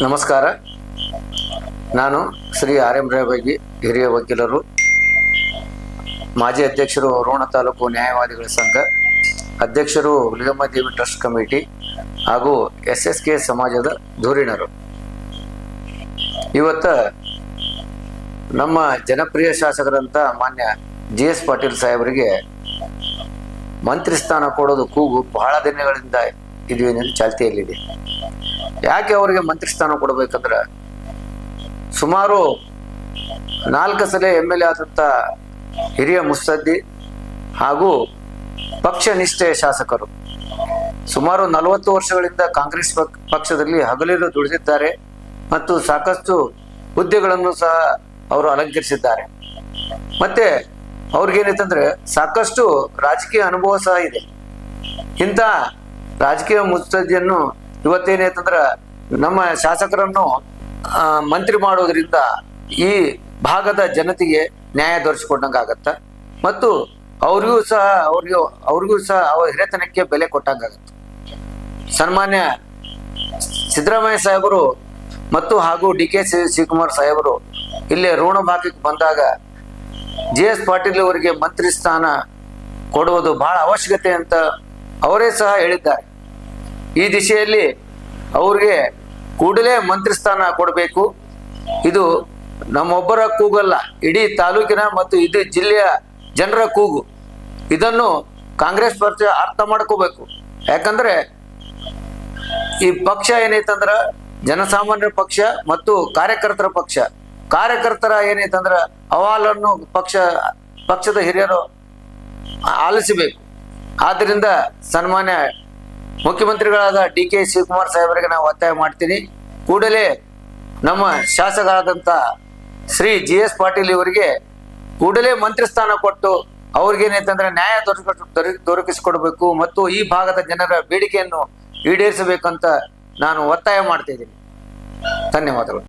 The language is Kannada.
ನಮಸ್ಕಾರ. ನಾನು ಶ್ರೀ ಆರ್ ಎಂ ರೇವಗಿ, ಹಿರಿಯ ವಕೀಲರು, ಮಾಜಿ ಅಧ್ಯಕ್ಷರು ರೋಣ ತಾಲೂಕು ನ್ಯಾಯವಾದಿಗಳ ಸಂಘ, ಅಧ್ಯಕ್ಷರು ಹುಲಿಗಮ್ಮದೇವಿ ಟ್ರಸ್ಟ್ ಕಮಿಟಿ ಹಾಗೂ SSK ಸಮಾಜದ ಧುರೀಣರು. ಇವತ್ತ ನಮ್ಮ ಜನಪ್ರಿಯ ಶಾಸಕರಂತ ಮಾನ್ಯ GS ಪಾಟೀಲ್ ಸಾಹೇಬರಿಗೆ ಮಂತ್ರಿ ಸ್ಥಾನ ಕೊಡೋದು ಕೂಗು ಬಹಳ ದಿನಗಳಿಂದ ಇದು ಚಾಲ್ತಿಯಲ್ಲಿದೆ. ಯಾಕೆ ಅವರಿಗೆ ಮಂತ್ರಿ ಸ್ಥಾನ ಕೊಡಬೇಕಂದ್ರೆ, ಸುಮಾರು 4 ಸಲ MLA ಆದಂಥ ಹಿರಿಯ ಮುತ್ಸದ್ದಿ ಹಾಗೂ ಪಕ್ಷ ನಿಷ್ಠೆಯ ಶಾಸಕರು, ಸುಮಾರು 40 ವರ್ಷಗಳಿಂದ ಕಾಂಗ್ರೆಸ್ ಪಕ್ಷದಲ್ಲಿ ಹಗಲಿರುಳು ದುಡಿದಿದ್ದಾರೆ ಮತ್ತು ಸಾಕಷ್ಟು ಹುದ್ದೆಗಳನ್ನು ಸಹ ಅವರು ಅಲಂಕರಿಸಿದ್ದಾರೆ. ಮತ್ತೆ ಅವ್ರಿಗೇನೈತಂದ್ರೆ ಸಾಕಷ್ಟು ರಾಜಕೀಯ ಅನುಭವ ಸಹ ಇದೆ. ಇಂಥ ರಾಜಕೀಯ ಮುತ್ಸದ್ದಿಯನ್ನು ಇವತ್ತೇನೈತಂದ್ರ ನಮ್ಮ ಶಾಸಕರನ್ನು ಮಂತ್ರಿ ಮಾಡೋದ್ರಿಂದ ಈ ಭಾಗದ ಜನತೆಗೆ ನ್ಯಾಯ ದೊರಕಿಸಿಕೊಂಡಂಗಾಗತ್ತ ಮತ್ತು ಅವ್ರಿಗೂ ಸಹ ಅವ್ರ ಹಿರಿತನಕ್ಕೆ ಬೆಲೆ ಕೊಟ್ಟಂಗಾಗತ್ತೆ. ಸನ್ಮಾನ್ಯ ಸಿದ್ದರಾಮಯ್ಯ ಸಾಹೇಬರು ಮತ್ತು ಹಾಗೂ DK ಶಿವಕುಮಾರ್ ಸಾಹೇಬರು ಇಲ್ಲಿ ಋಣ ಭಾಗಕ್ಕೆ ಬಂದಾಗ GS ಪಾಟೀಲ್ ಅವರಿಗೆ ಮಂತ್ರಿ ಸ್ಥಾನ ಕೊಡುವುದು ಬಹಳ ಅವಶ್ಯಕತೆ ಅಂತ ಅವರೇ ಸಹ ಹೇಳಿದ್ದಾರೆ. ಈ ದಿಶೆಯಲ್ಲಿ ಅವ್ರಿಗೆ ಕೂಡಲೇ ಮಂತ್ರಿ ಸ್ಥಾನ ಕೊಡಬೇಕು. ಇದು ನಮ್ಮೊಬ್ಬರ ಕೂಗಲ್ಲ, ಇಡೀ ತಾಲೂಕಿನ ಮತ್ತು ಇಡೀ ಜಿಲ್ಲೆಯ ಜನರ ಕೂಗು. ಇದನ್ನು ಕಾಂಗ್ರೆಸ್ ಪಕ್ಷ ಅರ್ಥ ಮಾಡ್ಕೋಬೇಕು. ಯಾಕಂದ್ರೆ ಈ ಪಕ್ಷ ಏನೈತಂದ್ರ ಜನಸಾಮಾನ್ಯರ ಪಕ್ಷ ಮತ್ತು ಕಾರ್ಯಕರ್ತರ ಪಕ್ಷ. ಕಾರ್ಯಕರ್ತರ ಏನೈತಂದ್ರ ಅಹವಾಲನ್ನು ಪಕ್ಷದ ಹಿರಿಯರು ಆಲಿಸಬೇಕು. ಆದ್ದರಿಂದ ಸನ್ಮಾನ್ಯ ಮುಖ್ಯಮಂತ್ರಿಗಳಾದ DK ಶಿವಕುಮಾರ್ ಸಾಹೇಬರಿಗೆ ನಾವು ಒತ್ತಾಯ ಮಾಡ್ತೀನಿ, ಕೂಡಲೇ ನಮ್ಮ ಶಾಸಕರಾದಂಥ ಶ್ರೀ GS ಪಾಟೀಲ್ ಇವರಿಗೆ ಕೂಡಲೇ ಮಂತ್ರಿ ಸ್ಥಾನ ಕೊಟ್ಟು ಅವ್ರಿಗೇನೈತಂದ್ರೆ ನ್ಯಾಯ ದೊರಕಿಸಿಕೊಡ್ಬೇಕು ಮತ್ತು ಈ ಭಾಗದ ಜನರ ಬೇಡಿಕೆಯನ್ನು ಈಡೇರಿಸಬೇಕಂತ ನಾನು ಒತ್ತಾಯ ಮಾಡ್ತಿದ್ದೀನಿ. ಧನ್ಯವಾದಗಳು.